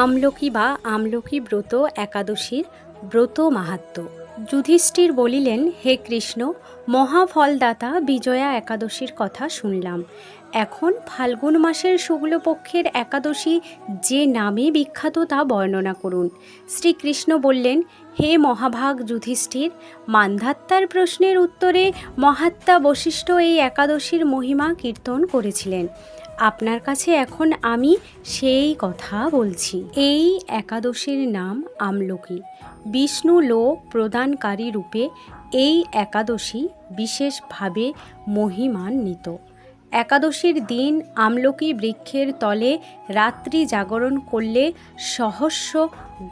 আমলকি বা আমলকি ব্রত একাদশীর ব্রত মাহাত্ম্য। যুধিষ্ঠির বলিলেন, হে কৃষ্ণ, মহাফলদাতা বিজয়া একাদশীর কথা শুনলাম। এখন ফাল্গুন মাসের শুক্লপক্ষের একাদশী যে নামে বিখ্যাত তা বর্ণনা করুন। শ্রীকৃষ্ণ বললেন, হে মহাভাগ যুধিষ্ঠির, মান্ধাত্যার প্রশ্নের উত্তরে মহাত্মা বশিষ্ঠ এই একাদশীর মহিমা কীর্তন করেছিলেন। আপনার কাছে এখন আমি সেই কথা বলছি। এই একাদশীর নাম আমলকি। বিষ্ণু লোক প্রদানকারী রূপে এই একাদশী বিশেষভাবে মহিমান্বিত। একাদশীর দিন আমলকি বৃক্ষের তলে রাত্রি জাগরণ করলে সহস্র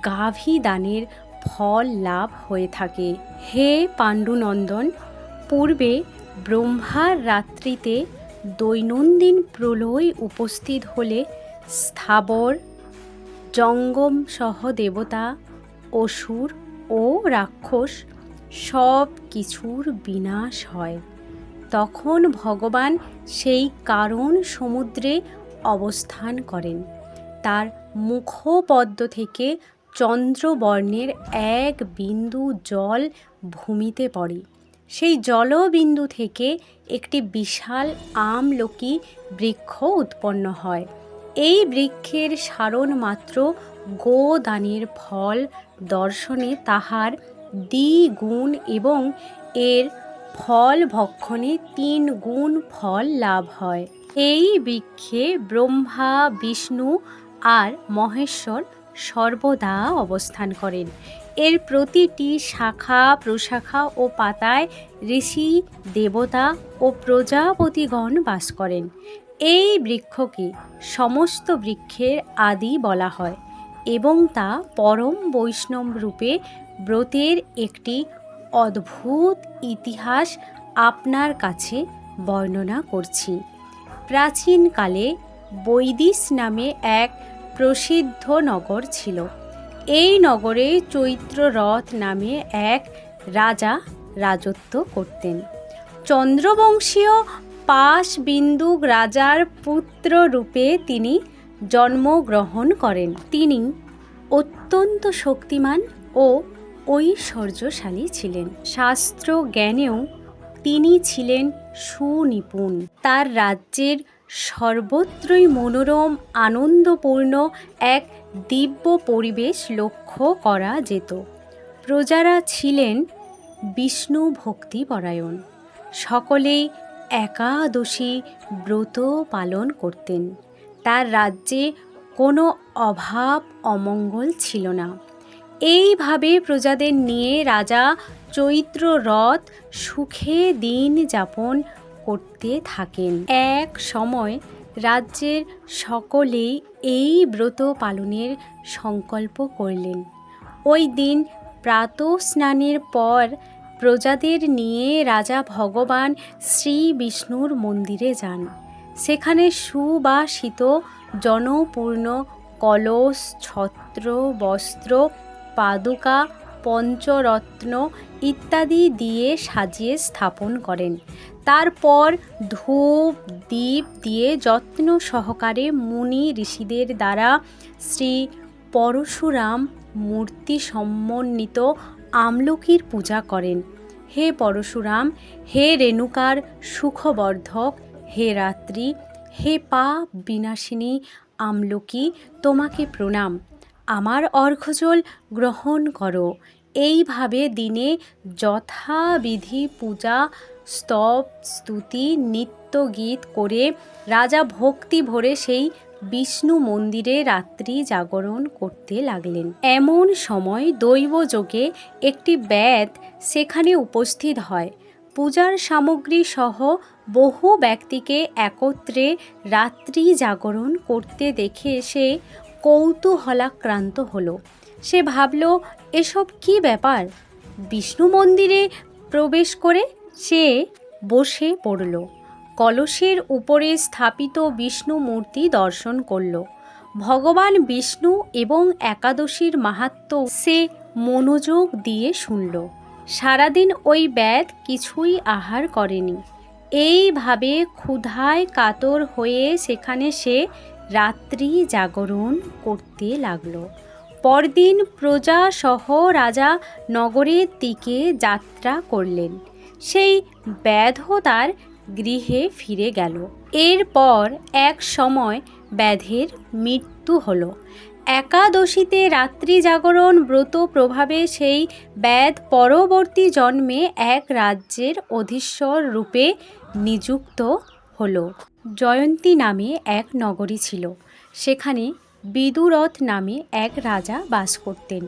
গাভী দানের ফল লাভ হয়ে থাকে। হে পাণ্ডুনন্দন, পূর্বে ব্রহ্মার রাত্রিতে দৈনন্দিন প্রলয় উপস্থিত হলে স্থাবর জঙ্গম সহ দেবতা, অসুর ও রাক্ষস সব কিছুর বিনাশ হয়। তখন ভগবান সেই কারণ সমুদ্রে অবস্থান করেন। তার মুখপদ্ম থেকে চন্দ্রবর্ণের এক বিন্দু জল ভূমিতে পড়ে। সেই জলবিন্দু থেকে একটি বিশাল আমলকি বৃক্ষ উৎপন্ন হয়। এই বৃক্ষের সারণ মাত্র গোদানের ফল দর্শনে তাহার দ্বিগুণ এবং এর ফল ভক্ষণে 3 গুণ ফল লাভ হয়। এই বৃক্ষে ব্রহ্মা, বিষ্ণু আর মহেশ্বর সর্বদা অবস্থান করেন। এর প্রতিটি শাখা প্রশাখা ও পাতায় ঋষি, দেবতা ও প্রজাপতিগণ বাস করেন। এই বৃক্ষকে সমস্ত বৃক্ষের আদি বলা হয় এবং তা পরম বৈষ্ণব রূপে ব্রতের একটি অদ্ভুত ইতিহাস আপনার কাছে বর্ণনা করছি। প্রাচীনকালে বৈদিশ নামে এক প্রসিদ্ধ নগর ছিল। এই নগরে চৈত্ররথ নামে এক রাজা রাজত্ব করতেন। চন্দ্রবংশীয় পাশবিন্দু রাজার পুত্র রূপে তিনি জন্মগ্রহণ করেন। তিনি অত্যন্ত শক্তিমান ও ঐশ্বর্যশালী ছিলেন। শাস্ত্র জ্ঞানেও তিনি ছিলেন সুনিপুণ। তার রাজ্যের সর্বত্রই মনোরম আনন্দপূর্ণ এক দিব্য পরিবেশ লক্ষ্য করা যেত। প্রজারা ছিলেন বিষ্ণু ভক্তিপরায়ণ। সকলেই একাদশী ব্রত পালন করতেন। তার রাজ্যে কোনো অভাব অমঙ্গল ছিল না। এইভাবে প্রজাদের নিয়ে রাজা চৈত্ররথ সুখে দিন যাপন করতে থাকেন। এক সময় রাজ্যের সকলেই এই ব্রত পালনের সংকল্প করলেন। ওই দিন প্রাতঃ স্নানের পর প্রজাদের নিয়ে রাজা ভগবান শ্রী বিষ্ণুর মন্দিরে যান। সেখানে সুবাসিত জনপূর্ণ কলস, ছত্র, বস্ত্র, পাদুকা, পঞ্চরত্ন ইত্যাদি দিয়ে সাজিয়ে স্থাপন করেন। তারপর ধূপ দীপ দিয়ে যত্ন সহকারে মুনি ঋষিদের দ্বারা শ্রী পরশুরাম মূর্তি সমন্বিত আমলকির পূজা করেন। হে পরশুরাম, হে রেণুকার সুখবর্ধক, হে রাত্রি, হে পাপ বিনাশিনী আমলকি, তোমাকে প্রণাম। আমার অর্ঘ্যজল গ্রহণ করো। এইভাবে দিনে যথাবিধি পূজা, স্তব, স্তুতি, নিত্য গীত করে রাজা ভক্তি ভরে সেই বিষ্ণু মন্দিরে রাত্রি জাগরণ করতে লাগলেন। এমন সময় দৈবযোগে একটি ব্যাধ সেখানে উপস্থিত হয়। পূজার সামগ্রী সহ বহু ব্যক্তিকে একত্রে রাত্রি জাগরণ করতে দেখে সে কৌতূহলাক্রান্ত হলো। সে ভাবল, এসব কি ব্যাপার? বিষ্ণু মন্দিরে প্রবেশ করে সে বসে পড়ল। কলসের উপরে স্থাপিত বিষ্ণু মূর্তি দর্শন করল। ভগবান বিষ্ণু এবং একাদশীর মাহাত্ম্য সে মনোযোগ দিয়ে শুনল। সারাদিন ওই ব্যাধ কিছুই আহার করেনি। এইভাবে ক্ষুধায় কাতর হয়ে সেখানে সে রাত্রি জাগরণ করতে লাগল। পরদিন প্রজা সহ রাজা নগরের দিকে যাত্রা করলেন। সেই ব্যাধও তার গৃহে ফিরে গেল। এরপর এক সময় ব্যাধের মৃত্যু হল। একাদশীতে রাত্রি জাগরণ ব্রত প্রভাবে সেই ব্যাধ পরবর্তী জন্মে এক রাজ্যের অধীশ্বর রূপে নিযুক্ত হল। জয়ন্তী নামে এক নগরী ছিল। সেখানে বিদুরথ নামে এক রাজা বাস করতেন।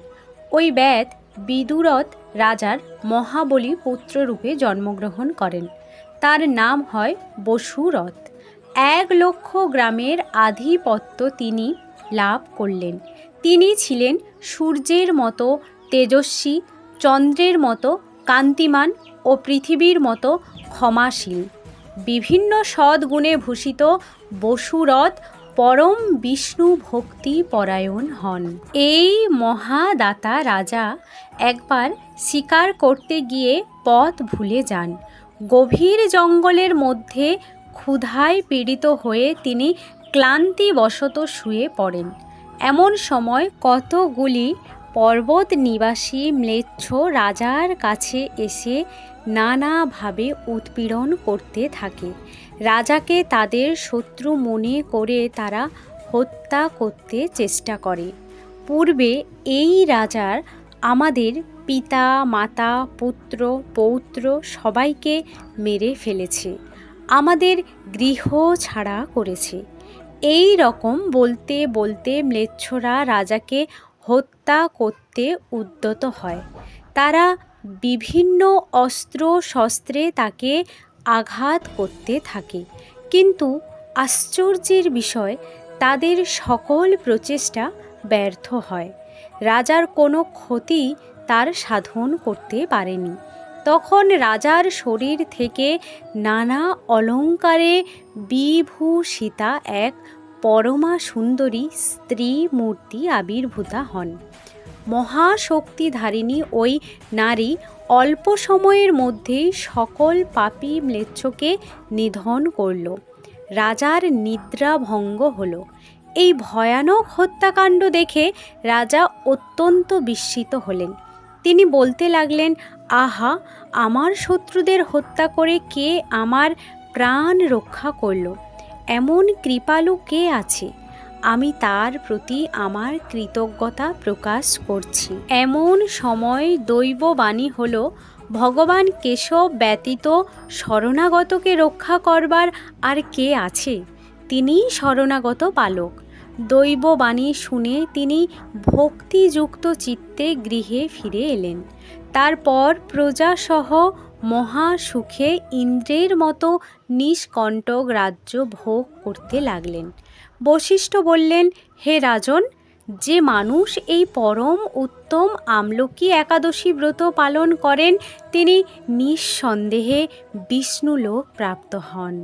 ওই ব্যাধ বিদুরথ রাজার মহাবলী পুত্ররূপে জন্মগ্রহণ করেন। তার নাম হয় বসুরথ। 1,00,000 গ্রামের আধিপত্য তিনি লাভ করলেন। তিনি ছিলেন সূর্যের মতো তেজস্বী, চন্দ্রের মতো কান্তিমান ও পৃথিবীর মতো ক্ষমাশীল। বিভিন্ন সদ্গুণে ভূষিত বসুরথ পরম বিষ্ণু ভক্তি পরায়ণ হন। এই মহাদাতা রাজা একবার শিকার করতে গিয়ে পথ ভুলে যান। গভীর জঙ্গলের মধ্যে ক্ষুধায় পীড়িত হয়ে তিনি ক্লান্তিবশত শুয়ে পড়েন। এমন সময় কতগুলি পর্বত নিবাসী ম্লেচ্ছ রাজার কাছে এসে নানাভাবে উৎপীড়ন করতে থাকে। রাজাকে তাদের শত্রু মনে করে তারা হত্যা করতে চেষ্টা করে। পূর্বে এই রাজার আমাদের পিতা, মাতা, পুত্র, পৌত্র সবাইকে মেরে ফেলেছে, আমাদের গৃহ ছাড়া করেছে। এই রকম বলতে বলতে ম্লেচ্ছরা রাজাকে হত্যা করতে উদ্যত হয়। তারা বিভিন্ন অস্ত্র শস্ত্রে তাকে আঘাত করতে থাকে, কিন্তু আশ্চর্যের বিষয় তাদের সকল প্রচেষ্টা ব্যর্থ হয়। রাজার কোনো ক্ষতি তার সাধন করতে পারেনি। তখন রাজার শরীর থেকে নানা অলঙ্কারে বিভূষিতা এক পরমা সুন্দরী স্ত্রী মূর্তি আবির্ভূতা হন। মহাশক্তিধারিণী ওই নারী অল্প সময়ের মধ্যেই সকল পাপী ম্লেচ্ছকে নিধন করল। রাজার নিদ্রা ভঙ্গ হল। এই ভয়ানক হত্যাকাণ্ড দেখে রাজা অত্যন্ত বিস্মিত হলেন। তিনি বলতে লাগলেন, আহা, আমার শত্রুদের হত্যা করে কে আমার প্রাণ রক্ষা করল? এমন কৃপালু কে আছে? আমি তার প্রতি আমার কৃতজ্ঞতা প্রকাশ করছি। এমন সময় দৈববাণী হল, ভগবান কেশব ব্যতীত শরণাগতকে রক্ষা করবার আর কে আছে? তিনিই শরণাগত পালক। দৈববাণী শুনে তিনি ভক্তিযুক্ত চিত্তে গৃহে ফিরে এলেন। তারপর প্রজাসহ মহা সুখে ইন্দ্রের মতো নিষ্কণ্টক রাজ্য ভোগ করতে লাগলেন। বশিষ্ঠ বললেন, হে রাজন, যে মানুষ এই পরম উত্তম আমলকি একাদশী ব্রত পালন করেন তিনি নিঃসন্দেহে বিষ্ণুলোক প্রাপ্ত হন।